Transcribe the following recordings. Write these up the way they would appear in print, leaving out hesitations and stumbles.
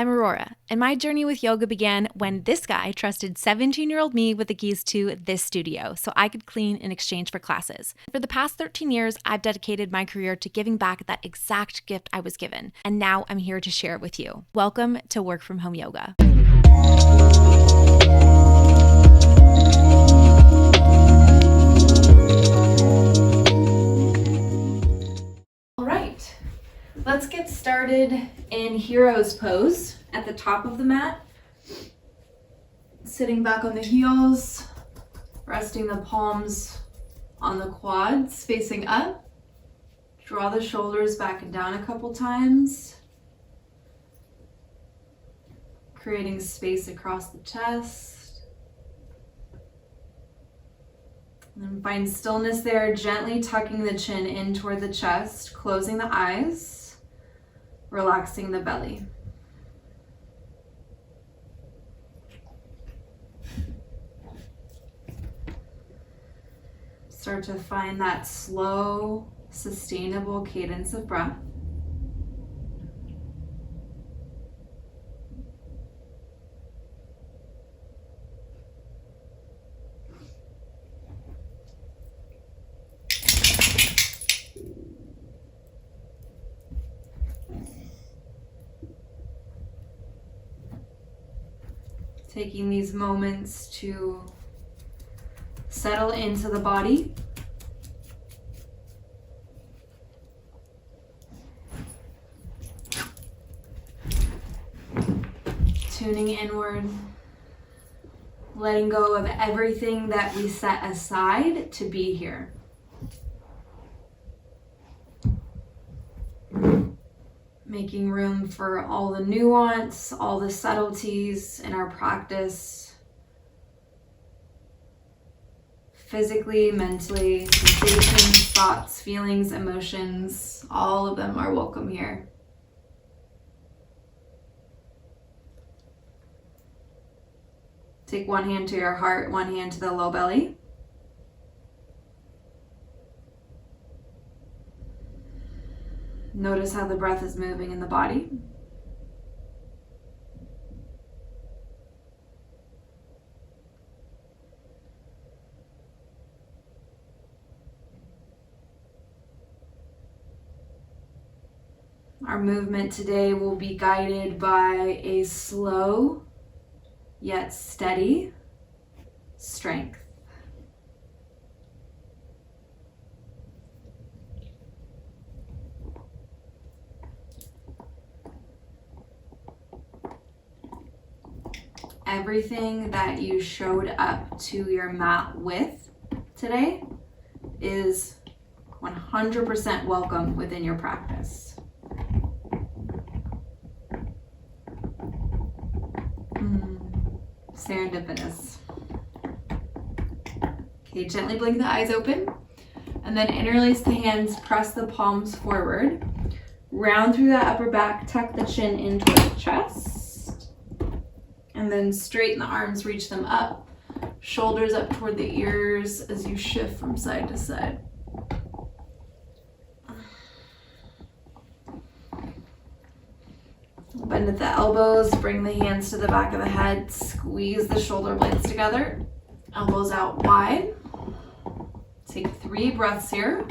I'm Aurora, and my journey with yoga began when this guy trusted 17-year-old me with the keys to this studio so I could clean in exchange for classes. For the past 13 years, I've dedicated my career to giving back that exact gift I was given, and now I'm here to share it with you. Welcome to Work From Home Yoga. All right, let's get started in hero's pose at the top of the mat. Sitting back on the heels, resting the palms on the quads, facing up. Draw the shoulders back and down a couple times. Creating space across the chest. And then find stillness there, gently tucking the chin in toward the chest, closing the eyes, relaxing the belly. Start to find that slow, sustainable cadence of breath. Taking these moments to settle into the body. Tuning inward, letting go of everything that we set aside to be here. Making room for all the nuance, all the subtleties in our practice. Physically, mentally, sensations, thoughts, feelings, emotions, all of them are welcome here. Take one hand to your heart, one hand to the low belly. Notice how the breath is moving in the body. Our movement today will be guided by a slow yet steady strength. Everything that you showed up to your mat with today is 100% welcome within your practice. Serendipitous. Okay, gently blink the eyes open and then interlace the hands, press the palms forward. Round through that upper back, tuck the chin in toward the chest. And then straighten the arms, reach them up. Shoulders up toward the ears as you shift from side to side. Bend at the elbows, bring the hands to the back of the head, squeeze the shoulder blades together, elbows out wide. Take 3 breaths here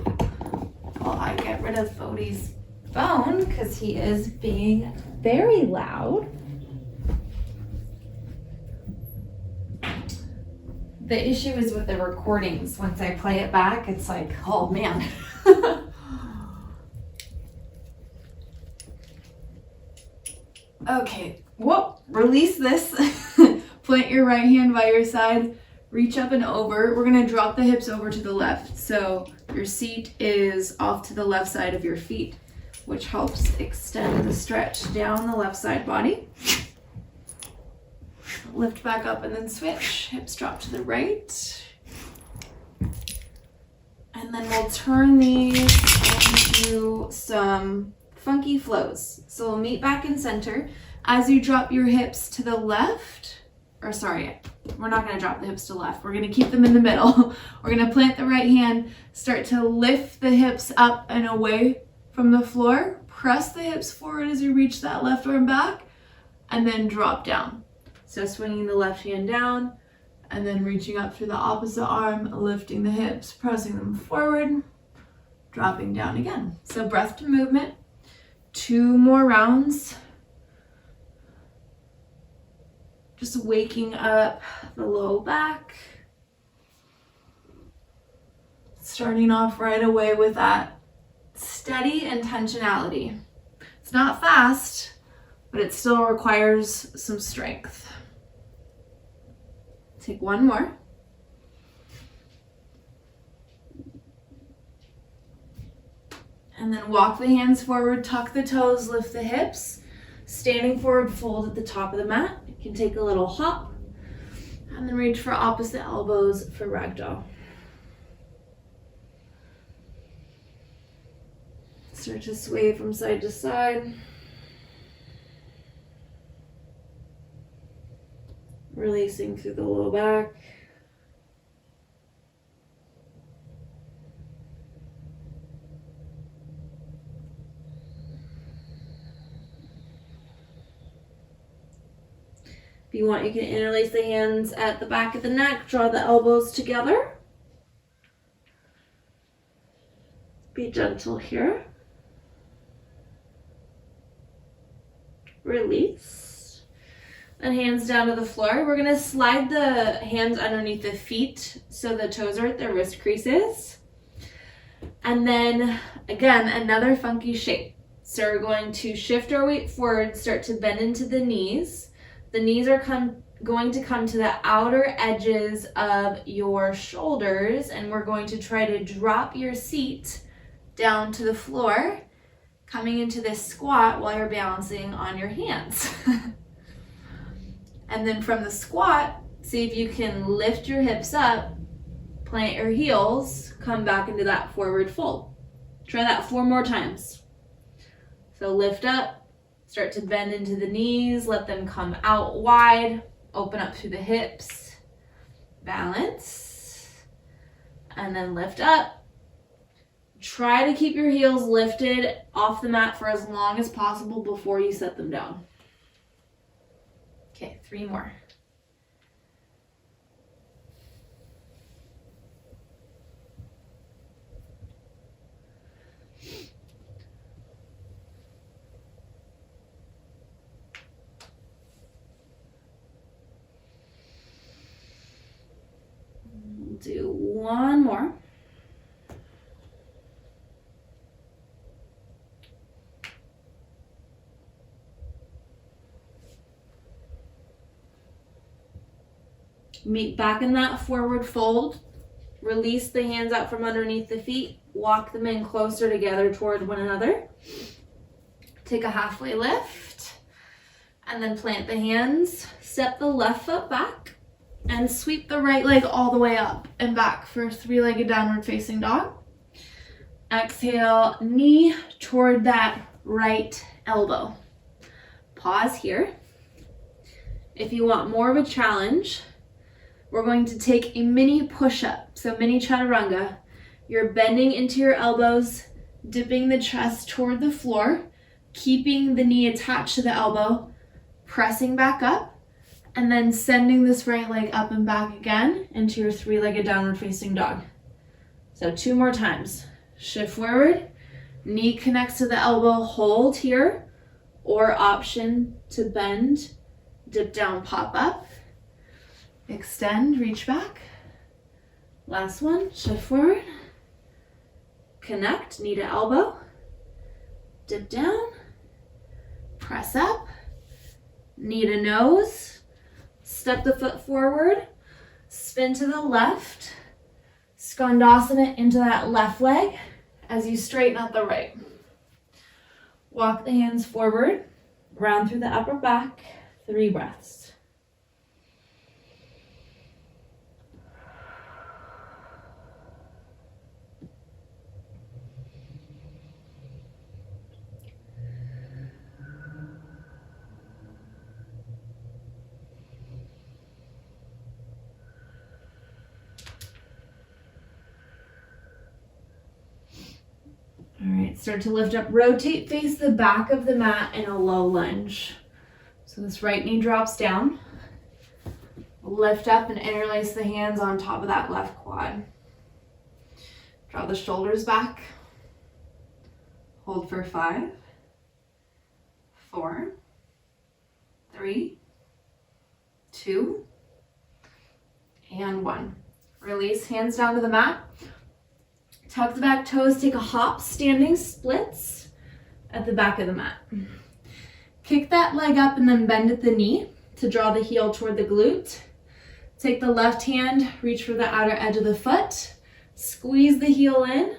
while I get rid of Bodhi's phone because he is being very loud. The issue is with the recordings. Once I play it back, it's like, oh man. Okay, whoa, release this. Plant your right hand by your side, reach up and over. We're gonna drop the hips over to the left. So your seat is off to the left side of your feet, which helps extend the stretch down the left side body. Lift back up and then switch. Hips drop to the right. And then we'll turn these into some funky flows. So we'll meet back in center. As you drop your hips to the left, or sorry, we're not gonna drop the hips to the left. We're gonna keep them in the middle. We're gonna plant the right hand, start to lift the hips up and away from the floor. Press the hips forward as you reach that left arm back. and then drop down. So swinging the left hand down and then reaching up through the opposite arm, lifting the hips, pressing them forward, dropping down again. So breath to movement. 2 more rounds. Just waking up the low back. Starting off right away with that steady intentionality. It's not fast, but it still requires some strength. Take 1 more. And then walk the hands forward, tuck the toes, lift the hips. Standing forward fold at the top of the mat. You can take a little hop and then reach for opposite elbows for ragdoll. Start to sway from side to side. Releasing through the low back. If you want, you can interlace the hands at the back of the neck, draw the elbows together. Be gentle here. Release. And hands down to the floor. We're gonna slide the hands underneath the feet so the toes are at the wrist creases. And then again, another funky shape. So we're going to shift our weight forward, start to bend into the knees. The knees are going to come to the outer edges of your shoulders, and we're going to try to drop your seat down to the floor, coming into this squat while you're balancing on your hands. And then from the squat, see if you can lift your hips up, plant your heels, come back into that forward fold. Try that 4 more times. So lift up, start to bend into the knees, let them come out wide, open up through the hips, balance, and then lift up. Try to keep your heels lifted off the mat for as long as possible before you set them down. Okay, 3 more. We'll do 1 more. Meet back in that forward fold. Release the hands out from underneath the feet. Walk them in closer together toward one another. Take a halfway lift. And then plant the hands. Step the left foot back. And sweep the right leg all the way up and back for 3-legged downward facing dog. Exhale, knee toward that right elbow. Pause here. If you want more of a challenge, we're going to take a mini push-up, so mini chaturanga. You're bending into your elbows, dipping the chest toward the floor, keeping the knee attached to the elbow, pressing back up, and then sending this right leg up and back again into your 3-legged downward facing dog. So 2 more times. Shift forward, knee connects to the elbow, hold here, or option to bend, dip down, pop up. Extend, reach back. Last one, shift forward. Connect, knee to elbow. Dip down. Press up. Knee to nose. Step the foot forward. Spin to the left. Skandasana into that left leg as you straighten out the right. Walk the hands forward. Round through the upper back. 3 breaths. All right, start to lift up, rotate, face the back of the mat in a low lunge. So So this right knee drops down. Lift up and interlace the hands on top of that left quad. Draw the shoulders back. Hold for 5, 4, 3, 2, and 1. Release, hands down to the mat. Tuck the back toes, take a hop, standing splits at the back of the mat. Kick that leg up and then bend at the knee to draw the heel toward the glute. Take the left hand, reach for the outer edge of the foot, squeeze the heel in,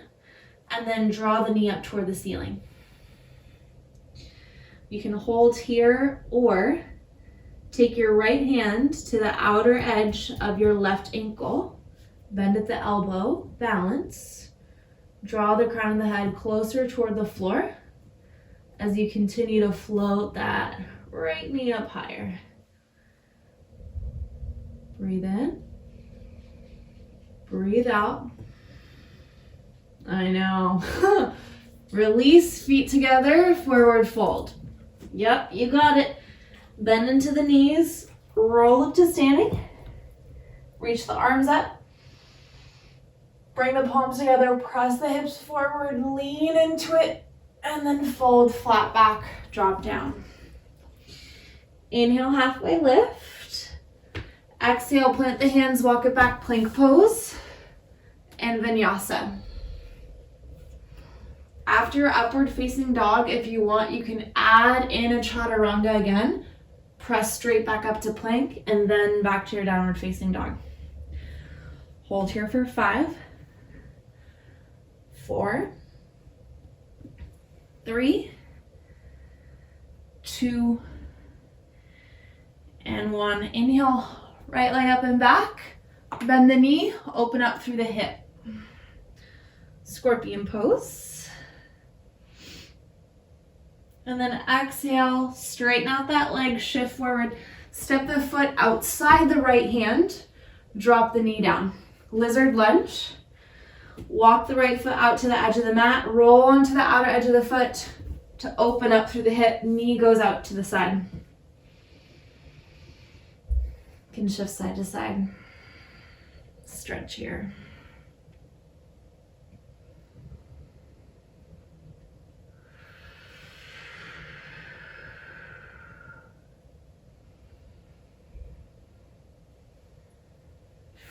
and then draw the knee up toward the ceiling. You can hold here or take your right hand to the outer edge of your left ankle, bend at the elbow, balance, draw the crown of the head closer toward the floor as you continue to float that right knee up higher. Breathe in, breathe out. I know. Release, feet together, forward fold. Yep, you got it. Bend into the knees, roll up to standing. Reach the arms up. Bring the palms together, press the hips forward, lean into it, and then fold flat back, drop down. Inhale, halfway lift. Exhale, plant the hands, walk it back, plank pose, and vinyasa. After upward facing dog, if you want, you can add in a chaturanga again. Press straight back up to plank and then back to your downward facing dog. Hold here for 5, 4, 3, 2, and 1. Inhale, right leg up and back. Bend the knee, open up through the hip. Scorpion pose. And then exhale, straighten out that leg, shift forward, step the foot outside the right hand, drop the knee down. Lizard lunge. Walk the right foot out to the edge of the mat, roll onto the outer edge of the foot to open up through the hip, knee goes out to the side. Can shift side to side. Stretch here.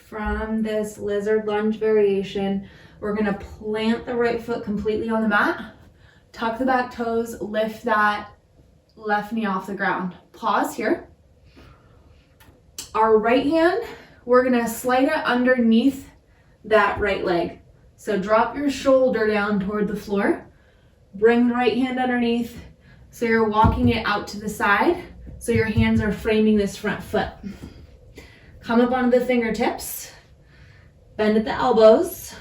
From this lizard lunge variation, we're gonna plant the right foot completely on the mat, tuck the back toes, lift that left knee off the ground. Pause here. Our right hand, we're gonna slide it underneath that right leg. So drop your shoulder down toward the floor, bring the right hand underneath, so you're walking it out to the side, so your hands are framing this front foot. Come up onto the fingertips, bend at the elbows,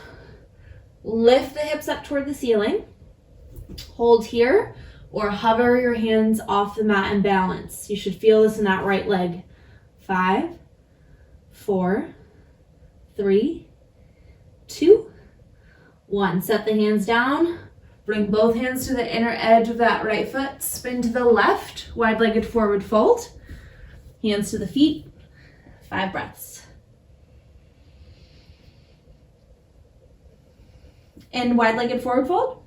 lift the hips up toward the ceiling, hold here, or hover your hands off the mat and balance. You should feel this in that right leg. 5, 4, 3, 2, 1. Set the hands down, bring both hands to the inner edge of that right foot, spin to the left, wide-legged forward fold, hands to the feet. 5 breaths. And wide-legged forward fold.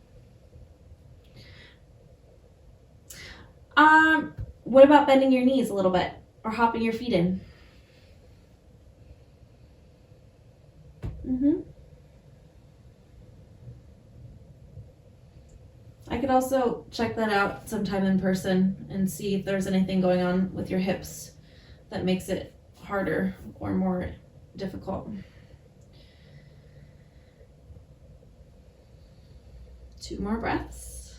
What about bending your knees a little bit or hopping your feet in? I could also check that out sometime in person and see if there's anything going on with your hips that makes it harder or more difficult. 2 more breaths.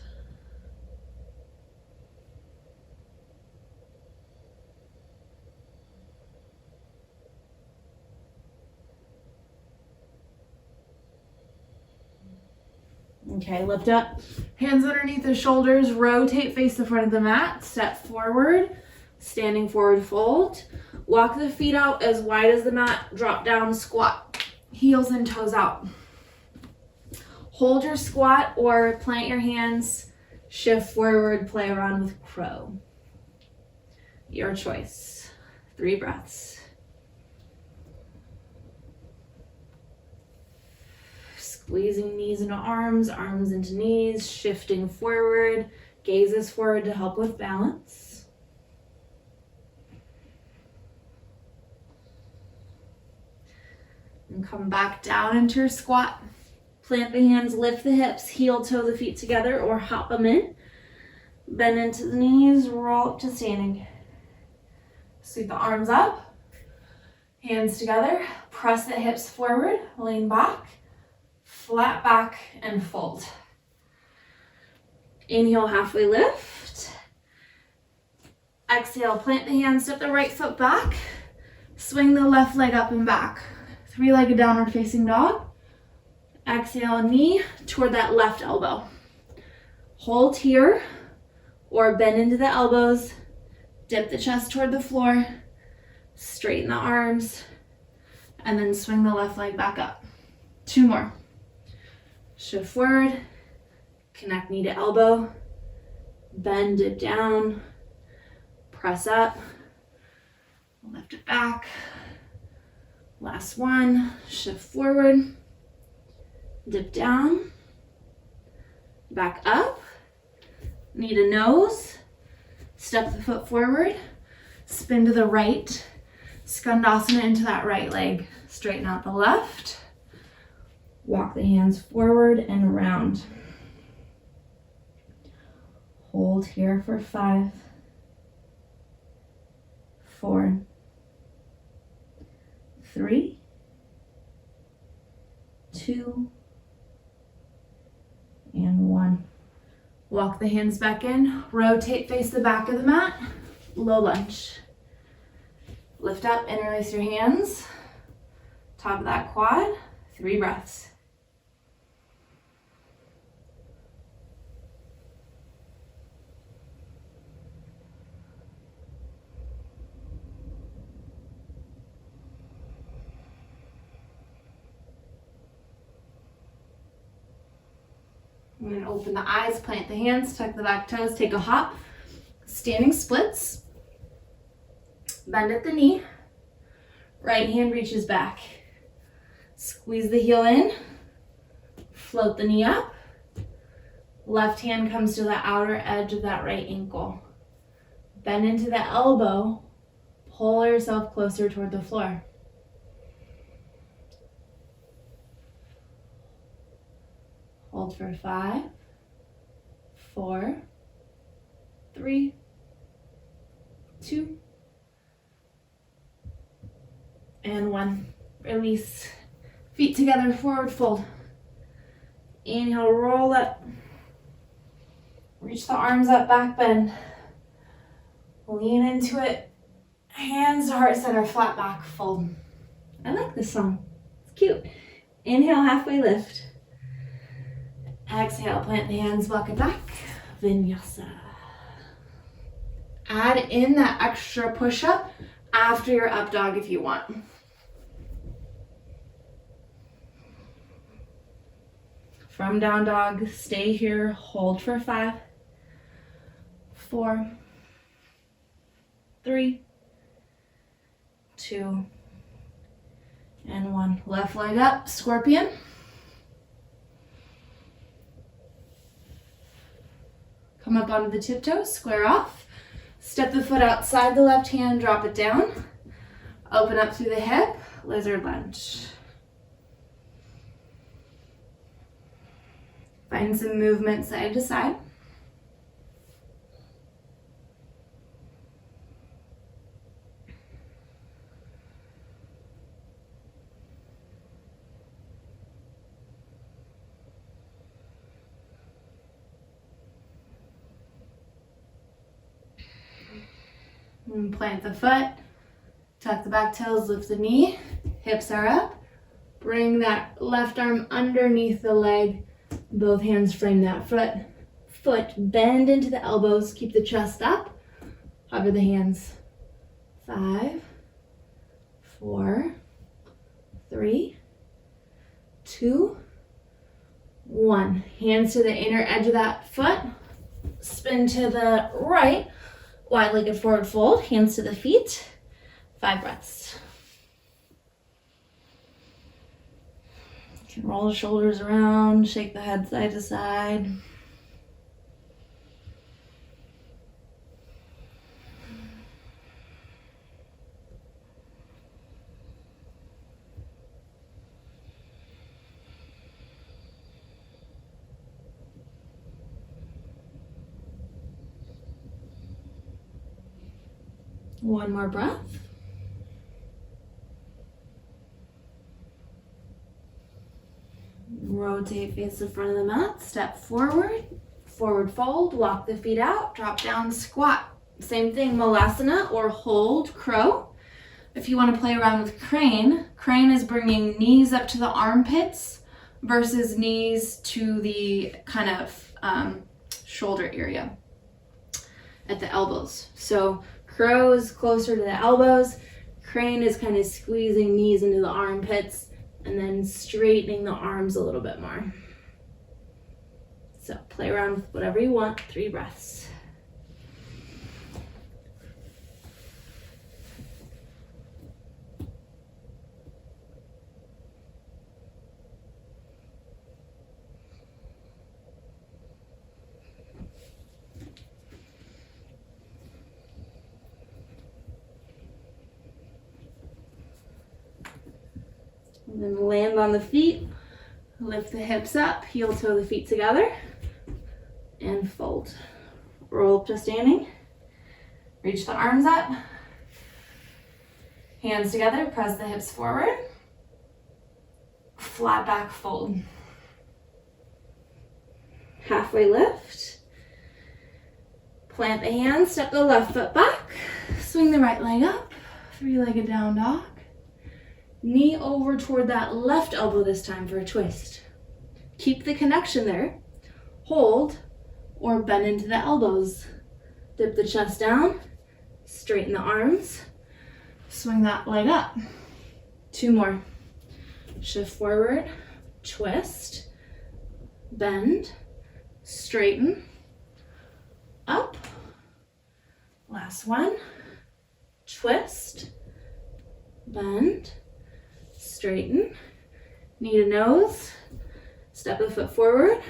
Okay, lift up, hands underneath the shoulders, rotate, face the front of the mat, step forward, standing forward fold. Walk the feet out as wide as the mat, drop down, squat, heels and toes out. Hold your squat or plant your hands, shift forward, play around with crow. Your choice. 3 breaths. Squeezing knees into arms, arms into knees, shifting forward, gazes forward to help with balance. And come back down into your squat. Plant the hands, lift the hips, heel toe the feet together or hop them in. Bend into the knees, roll up to standing. Sweep the arms up, hands together, press the hips forward, lean back, flat back and fold. Inhale, halfway lift. Exhale, plant the hands, step the right foot back, swing the left leg up and back. 3-legged downward facing dog. Exhale, knee toward that left elbow. Hold here or bend into the elbows. Dip the chest toward the floor. Straighten the arms. And then swing the left leg back up. 2 more. Shift forward. Connect knee to elbow. Bend it down. Press up. Lift it back. Last one. Shift forward. Dip down, back up, knee to nose, step the foot forward, spin to the right, skandasana into that right leg, straighten out the left, walk the hands forward and around. Hold here for 5, 4, 3, 2, and 1. Walk the hands back in, rotate, face the back of the mat, low lunge. Lift up, interlace your hands, top of that quad, 3 breaths. I'm going to open the eyes, plant the hands, tuck the back toes, take a hop, standing splits, bend at the knee, right hand reaches back, squeeze the heel in, float the knee up, left hand comes to the outer edge of that right ankle, bend into the elbow, pull yourself closer toward the floor. Hold for 5, 4, 3, 2, and 1. Release. Feet together, forward fold. Inhale, roll up. Reach the arms up, back bend. Lean into it. Hands to heart center, flat back, fold. I like this song. It's cute. Inhale, halfway lift. Exhale, plant the hands, walk it back. Vinyasa. Add in that extra push-up after your up dog if you want. From down dog, stay here, hold for 5, 4, 3, 2, and 1. Left leg up, scorpion. Come up onto the tiptoes, square off. Step the foot outside the left hand, drop it down. Open up through the hip, lizard lunge. Find some movement side to side. And plant the foot, tuck the back toes, lift the knee, hips are up. Bring that left arm underneath the leg, both hands frame that foot, bend into the elbows, keep the chest up, hover the hands. 5, 4, 3, 2, 1. Hands to the inner edge of that foot, spin to the right, Wide-legged forward fold, hands to the feet. 5 breaths. You can roll the shoulders around, shake the head side to side. One more breath. Rotate face the front of the mat, step forward, forward fold, walk the feet out, drop down, squat. Same thing, Malasana or hold crow. If you want to play around with crane, crane is bringing knees up to the armpits versus knees to the kind of shoulder area at the elbows. So crow is closer to the elbows, crane is kind of squeezing knees into the armpits and then straightening the arms a little bit more. So play around with whatever you want, 3 breaths. And then land on the feet, lift the hips up, heel toe the feet together, and fold. Roll up to standing, reach the arms up, hands together, press the hips forward, flat back fold. Halfway lift, plant the hands, step the left foot back, swing the right leg up, 3-legged down dog. Knee over toward that left elbow this time for a twist. Keep the connection there. Hold or bend into the elbows. Dip the chest down, straighten the arms, swing that leg up. 2 more. Shift forward, twist, bend, straighten, up. Last one. Twist, bend, straighten, knee to nose, step the foot forward,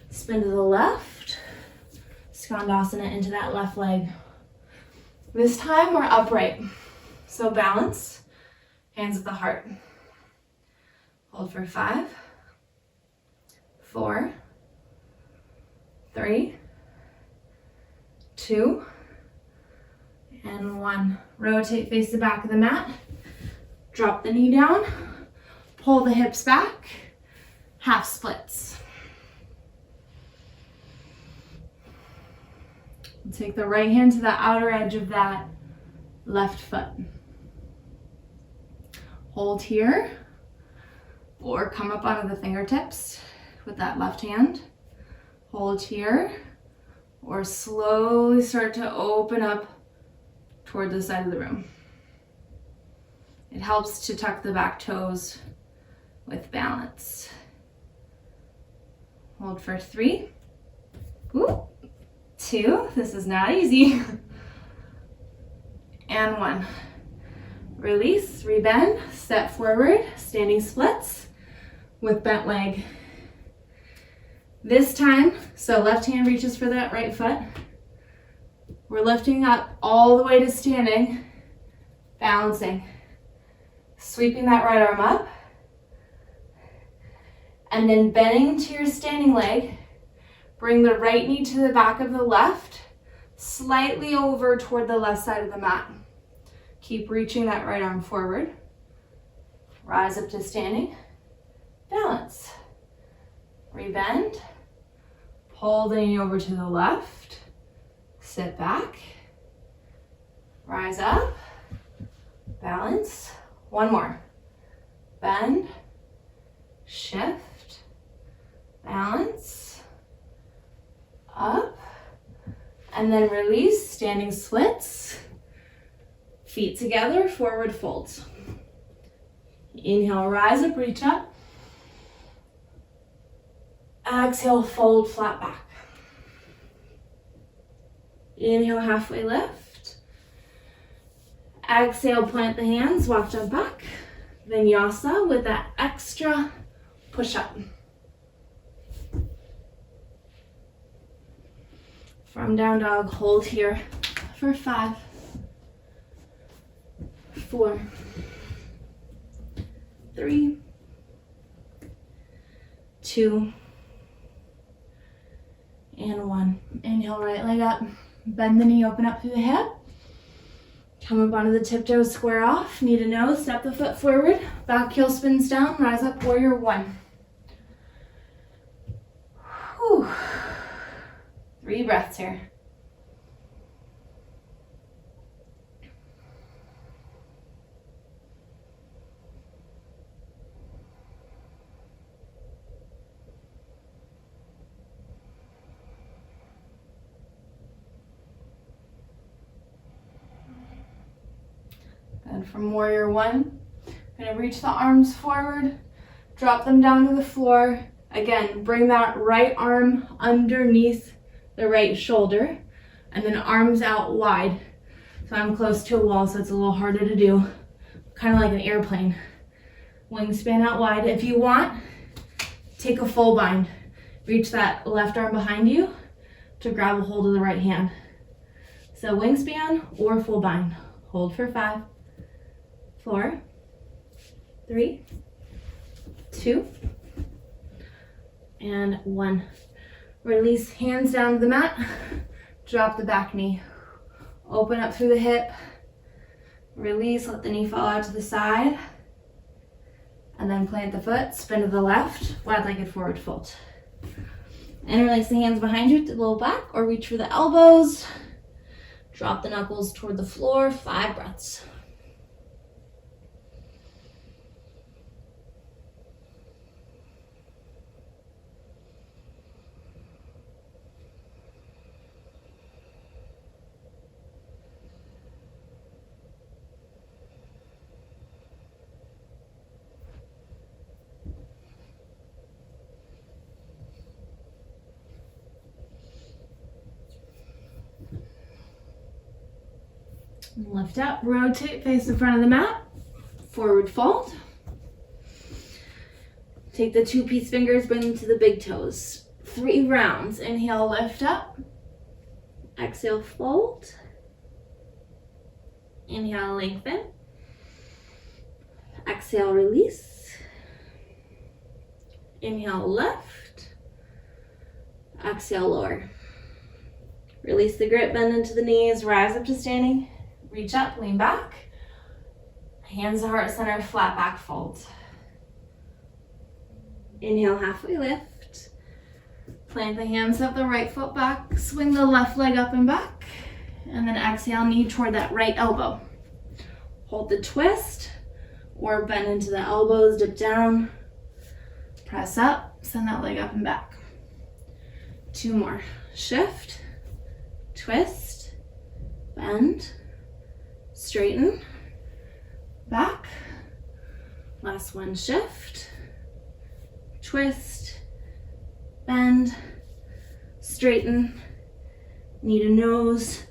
spin to the left, Skandasana into that left leg. This time we're upright, so balance, hands at the heart. Hold for 5, 4, 3, 2, and 1. Rotate, face the back of the mat. Drop the knee down, pull the hips back, half splits. Take the right hand to the outer edge of that left foot. Hold here, or come up onto the fingertips with that left hand. Hold here, or slowly start to open up toward the side of the room. It helps to tuck the back toes with balance. Hold for 3, 2, this is not easy, and 1. Release, rebend, step forward, standing splits with bent leg. This time, so left hand reaches for that right foot. We're lifting up all the way to standing, balancing. Sweeping that right arm up, and then bending to your standing leg, bring the right knee to the back of the left, slightly over toward the left side of the mat. Keep reaching that right arm forward. Rise up to standing, balance. Rebend, pull the knee over to the left, sit back, rise up, balance. 1 more. Bend, shift, balance, up, and then release, standing splits. Feet together, forward folds. Inhale, rise up, reach up. Exhale, fold flat back. Inhale, halfway lift. Exhale, plant the hands, walk, jump back. Vinyasa with that extra push up. From down dog, hold here for 5, 4, 3, 2, and 1. Inhale, right leg up. Bend the knee, open up through the hip. Come up onto the tiptoes, square off. Knee to nose, step the foot forward. Back heel spins down, rise up, warrior 1. Whew. 3 breaths here. Good. From warrior 1, gonna reach the arms forward, drop them down to the floor. Again, bring that right arm underneath the right shoulder, and then arms out wide. So I'm close to a wall, so it's a little harder to do. Kind of like an airplane. Wingspan out wide. If you want, take a full bind. Reach that left arm behind you to grab a hold of the right hand. So wingspan or full bind. Hold for 5, 4, 3, 2, and 1. Release, hands down to the mat. Drop the back knee. Open up through the hip. Release, let the knee fall out to the side. And then plant the foot, spin to the left, wide-legged forward fold. And release the hands behind you to the low back or reach for the elbows. Drop the knuckles toward the floor, 5 breaths. Lift up, rotate, face in front of the mat, forward fold. Take the 2-piece fingers, bring them to the big toes. 3 rounds. Inhale, lift up. Exhale, fold. Inhale, lengthen. Exhale, release. Inhale, lift. Exhale, lower. Release the grip, bend into the knees, rise up to standing. Reach up, lean back. Hands to heart center, flat back fold. Inhale, halfway lift. Plant the hands up, the right foot back. Swing the left leg up and back. And then exhale, knee toward that right elbow. Hold the twist or bend into the elbows, dip down. Press up, send that leg up and back. 2 more. Shift, twist, bend, straighten, back. Last one, shift, twist, bend, straighten, knee to nose,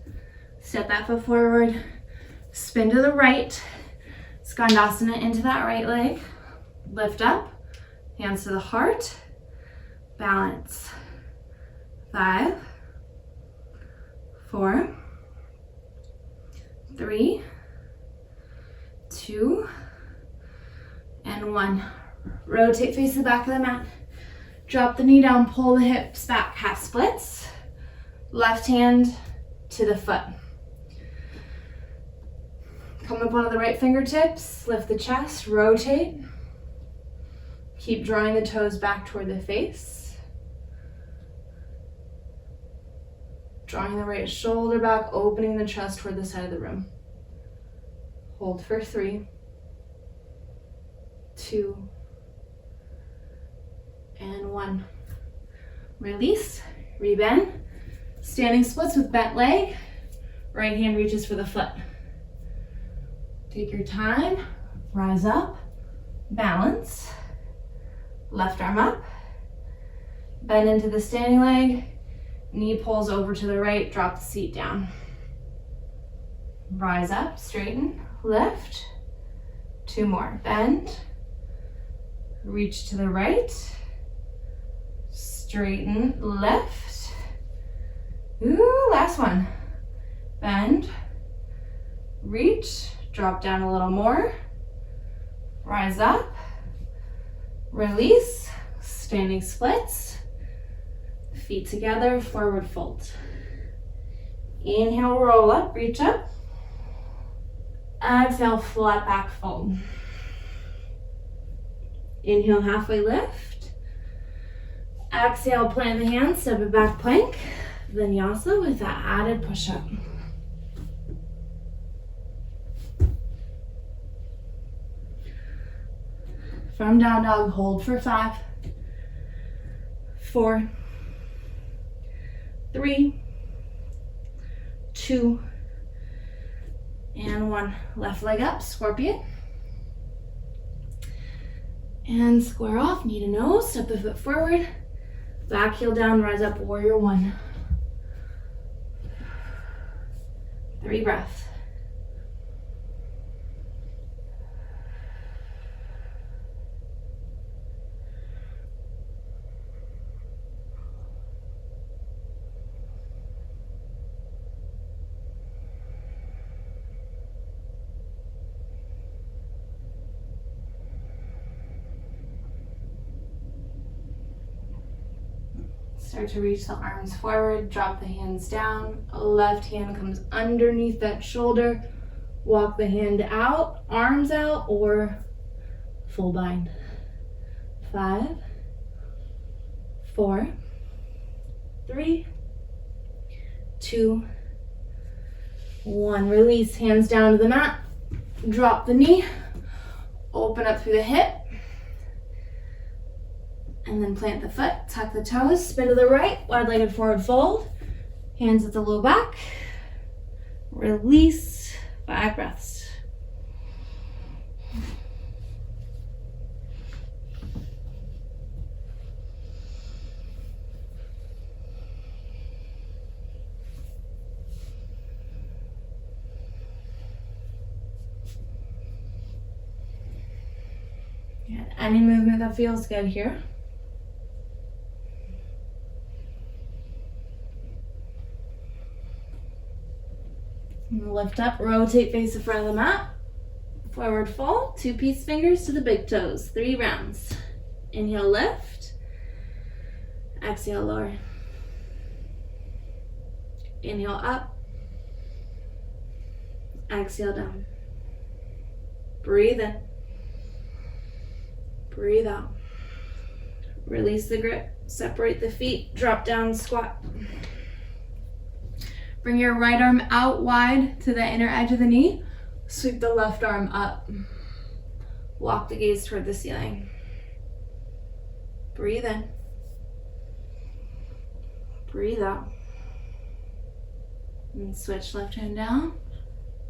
step that foot forward, spin to the right, Skandasana into that right leg, lift up, hands to the heart, balance. 5, 4, 3, 2, and 1. Rotate, face the back of the mat. Drop the knee down, pull the hips back, half splits. Left hand to the foot. Come up onto the right fingertips, lift the chest, rotate. Keep drawing the toes back toward the face. Drawing the right shoulder back, opening the chest toward the side of the room. Hold for 3, 2, and 1. Release, rebend. Standing splits with bent leg. Right hand reaches for the foot. Take your time, rise up, balance. Left arm up. Bend into the standing leg. Knee pulls over to the right, drop the seat down. Rise up, straighten, lift. 2 more. Bend. Reach to the right. Straighten, lift. Ooh, last one. Bend. Reach. Drop down a little more. Rise up. Release. Standing splits. Feet together, forward fold. Inhale, roll up, reach up. Exhale, flat back fold. Inhale, halfway lift. Exhale, plant the hands, step it back plank. Vinyasa with that added push-up. From down dog, hold for 5, 4, 3, 2, and 1. Left leg up, scorpion. And square off, knee to nose, step the foot forward. Back heel down, rise up, warrior 1. 3 breaths. Start to reach the arms forward, drop the hands down. Left hand comes underneath that shoulder. Walk the hand out, arms out, or full bind. 5, 4, 3, 2, 1. Release, hands down to the mat. Drop the knee. Open up through the hip. And then plant the foot, tuck the toes, spin to the right, wide-legged forward fold. Hands at the low back. Release, 5 breaths. And any movement that feels good here. Lift up, rotate face in front of the mat. Forward fold, 2 peace fingers to the big toes. 3 rounds. Inhale, lift. Exhale, lower. Inhale, up. Exhale, down. Breathe in. Breathe out. Release the grip. Separate the feet. Drop down, squat. Bring your right arm out wide to the inner edge of the knee. Sweep the left arm up. Walk the gaze toward the ceiling. Breathe in. Breathe out. And switch left hand down.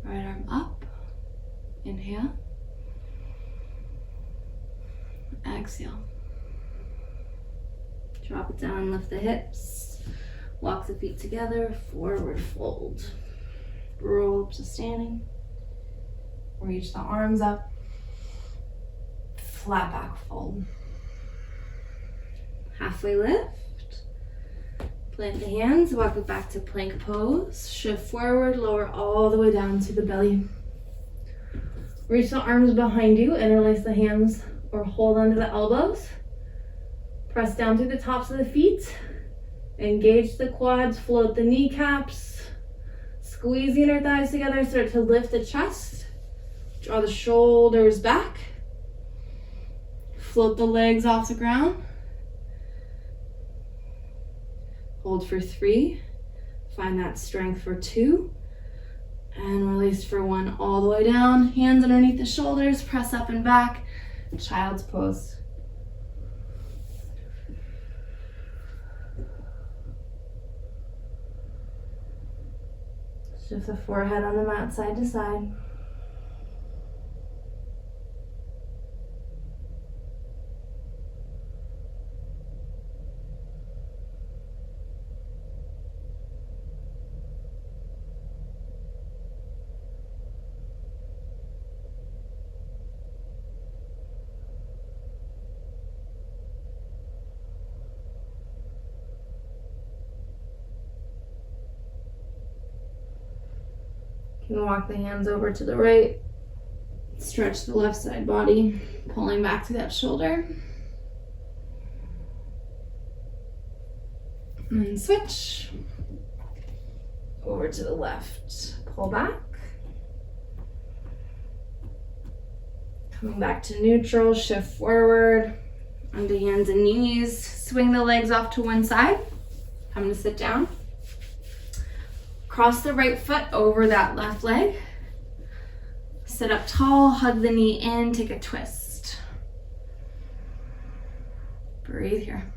Right arm up. Inhale. Exhale. Drop it down, lift the hips. Walk the feet together, forward fold. Roll up to standing. Reach the arms up. Flat back fold. Halfway lift. Plant the hands, walk it back to plank pose. Shift forward, lower all the way down to the belly. Reach the arms behind you, interlace the hands or hold onto the elbows. Press down through the tops of the feet. Engage the quads, float the kneecaps. Squeeze the inner thighs together, start to lift the chest. Draw the shoulders back. Float the legs off the ground. Hold for 3. Find that strength for 2. And release for 1 all the way down. Hands underneath the shoulders, press up and back. Child's pose. Shift the forehead on the mat side to side. You can walk the hands over to the right. Stretch the left side body, pulling back to that shoulder. And switch. Over to the left. Pull back. Coming back to neutral, shift forward. Onto hands and knees. Swing the legs off to one side. I'm going to sit down. Cross the right foot over that left leg. Sit up tall, hug the knee in, take a twist. Breathe here.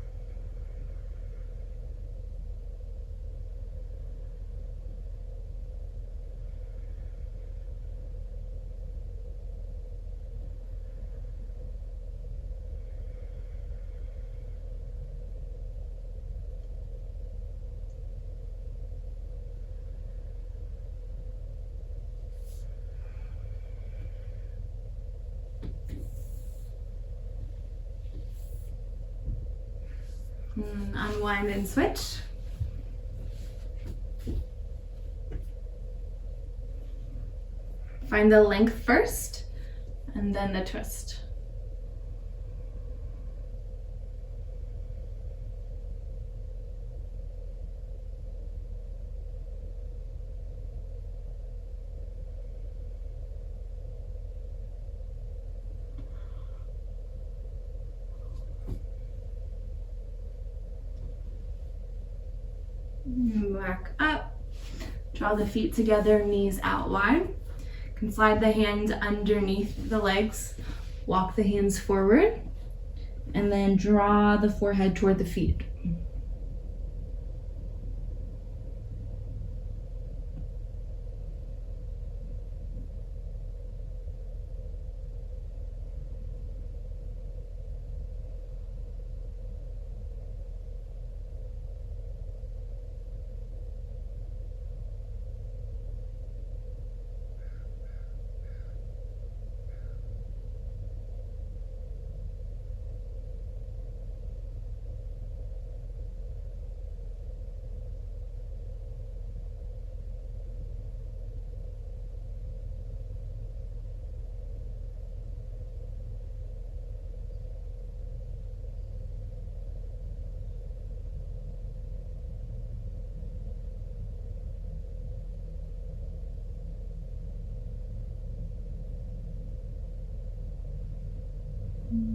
Unwind and switch. Find the length first and then the twist. Back up, draw the feet together, knees out wide. You can slide the hands underneath the legs, walk the hands forward, and then draw the forehead toward the feet.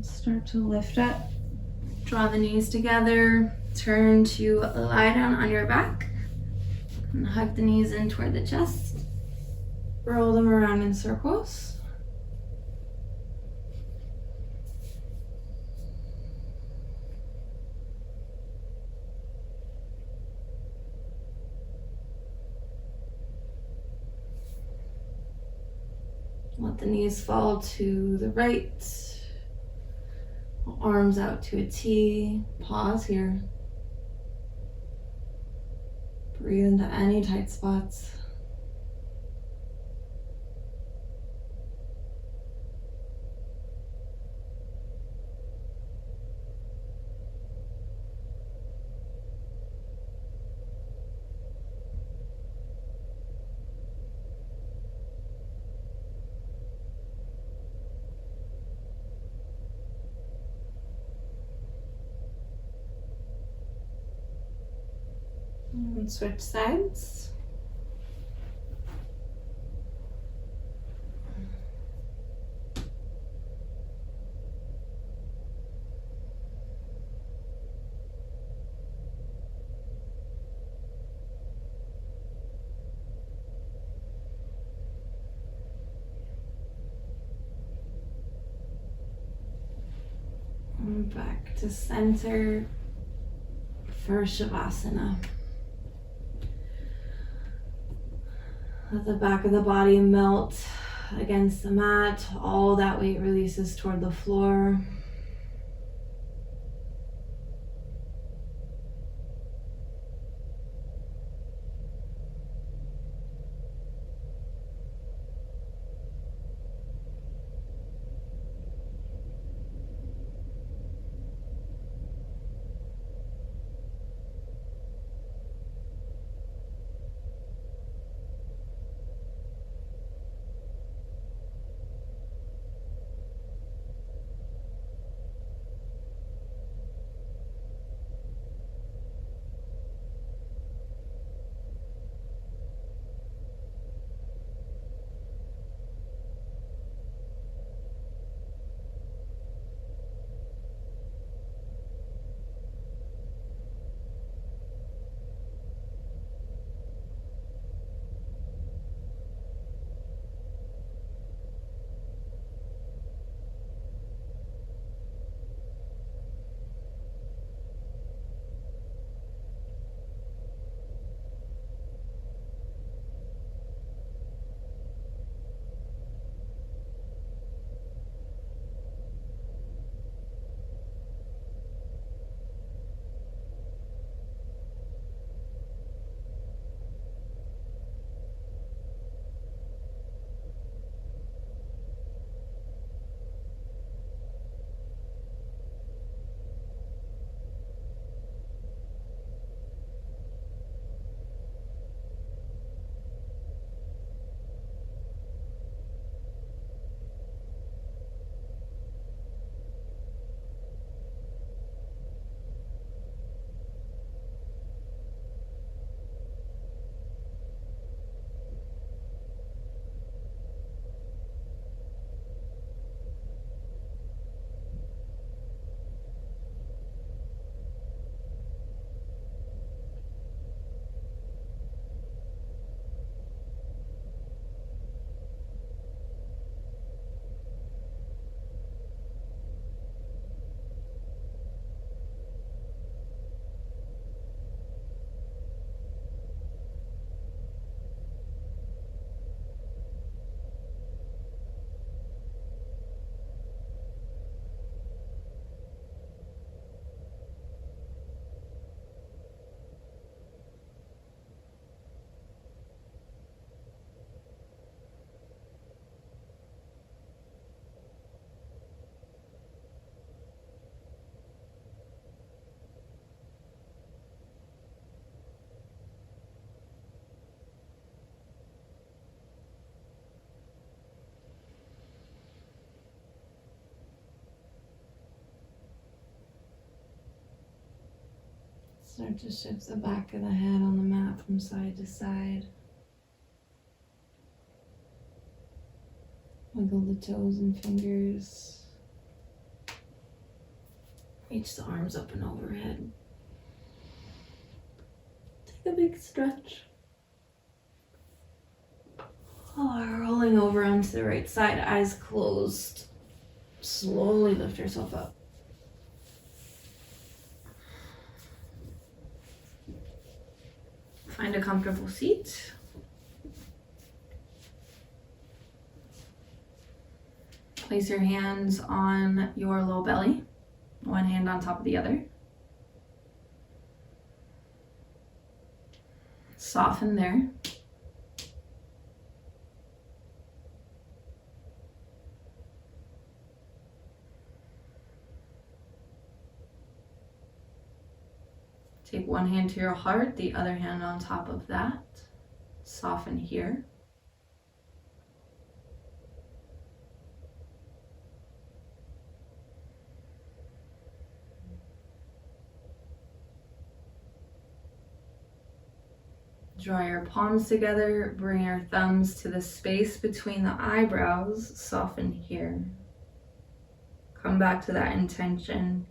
Start to lift up, draw the knees together, turn to lie down on your back, and hug the knees in toward the chest. Roll them around in circles. Let the knees fall to the right. Arms out to a T. Pause here. Breathe into any tight spots. And switch sides. And back to center for Shavasana. Let the back of the body melt against the mat. All that weight releases toward the floor. Start to shift the back of the head on the mat from side to side. Wiggle the toes and fingers. Reach the arms up and overhead. Take a big stretch. Rolling over onto the right side, eyes closed. Slowly lift yourself up. Find a comfortable seat. Place your hands on your low belly, one hand on top of the other. Soften there. Take one hand to your heart, the other hand on top of that. Soften here. Draw your palms together, bring your thumbs to the space between the eyebrows, soften here. Come back to that intention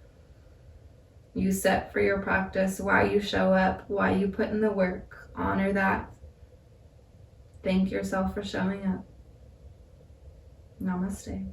you set for your practice, why you show up, why you put in the work. Honor that. Thank yourself for showing up. Namaste.